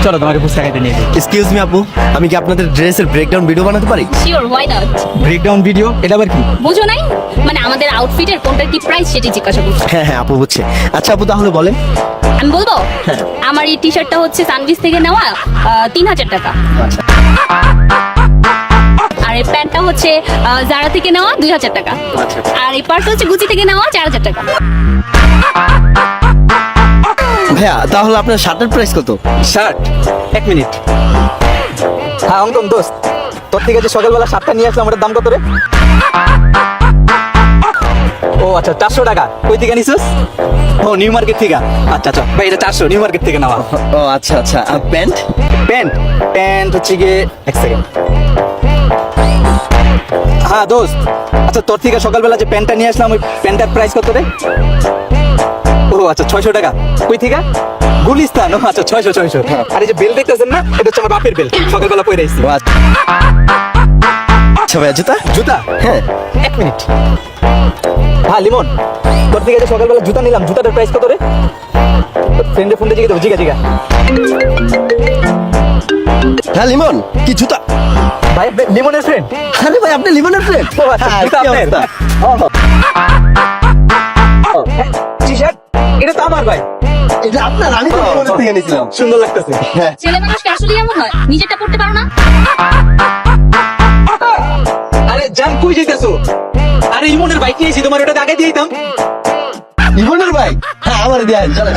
চলো তোমাকে ফুচকা খাইতে নিয়ে যাই। এক্সকিউজ মি আপু, আমি কি আপনাদের ড্রেসের ব্রেকডাউন ভিডিও বানাতে পারি? Sure, why not? Breakdown video এটা আবার কি? বুঝো নাই? মানে আমাদের আউটফিটের কোনটার কি প্রাইস সেটি জিজ্ঞাসা করছি। হ্যাঁ হ্যাঁ আপু বুঝছে। আচ্ছা আপু তাহলে বলেন। আমি বলবো হ্যাঁ। আমার এই টি শার্টটা হচ্ছে সানভিস থেকে নেওয়া 3000 টাকা। আচ্ছা আর এই প্যান্টটা হচ্ছে জারা থেকে নেওয়া 2000 টাকা। আচ্ছা আর এই পার্স হচ্ছে গুচি থেকে নেওয়া 4000 টাকা। ভাইয়া তাহলে আপনার শার্টের প্রাইস কত? Shirt 1 minute. হ্যাঁ অঙ্কন দোস্ত, তোর থেকে যে সকালবেলা শার্টটা নিয়ে আসলাম ওটার দাম কত রে? ও আচ্ছা 400 টাকা। কই থেকে নিছিস? ও নিউ মার্কেট থেকে। আচ্ছা আচ্ছা ভাই, এটা 400 নিউ মার্কেট থেকে নেওয়া। ও আচ্ছা আচ্ছা। আর প্যান্ট? প্যান্ট প্যান্ট হচ্ছে গিয়ে 1 সেকেন্ড। হ্যাঁ দোস্ত, আচ্ছা তোর থেকে সকালবেলা যে প্যান্টটা নিয়ে আসলাম ওই প্যান্টটার প্রাইস কত রে? ও আচ্ছা 600 টাকা। কই থেকে? গুলিস্তান। ও আচ্ছা 600। আর এই যে বেল দেখতেছেন না, এটা হচ্ছে আমার বাপের বেল, সকালবেলা পরে আইছি। ও আচ্ছা। আচ্ছা ভাইয়া জুতা? জুতা? হ্যাঁ 1 মিনিট। হ্যাঁ লিমন, তোর থেকে যে সকালবেলা জুতা নিলাম, জুতাটার প্রাইস কত রে? ফ্রেন্ডে ফোনটা জিগে দেবো, জিগা। হ্যাঁ লিমন, কি জুতা? ভাই লিমনের ফ্রেন্ড? আরে ভাই আপনি লিমনের ফ্রেন্ড? জুতা আপনার? টি-শার্ট এটা তো আমার ভাই। এটা আপনার? আমি তো লিমনের থেকে নিয়েছিলাম। সুন্দর লাগতেছে। হ্যাঁ ছেলে মানুষকে আসলে এমন হয়, নিজেরটা পড়তে পারো না? আরে জান কই যাইতেছো? আরে ইমনের বাইক নিয়েছি, তোমার ওটা আগে দিয়ে দিতাম। লিমনের ভাই? হ্যাঁ আমার দিয়ে চলে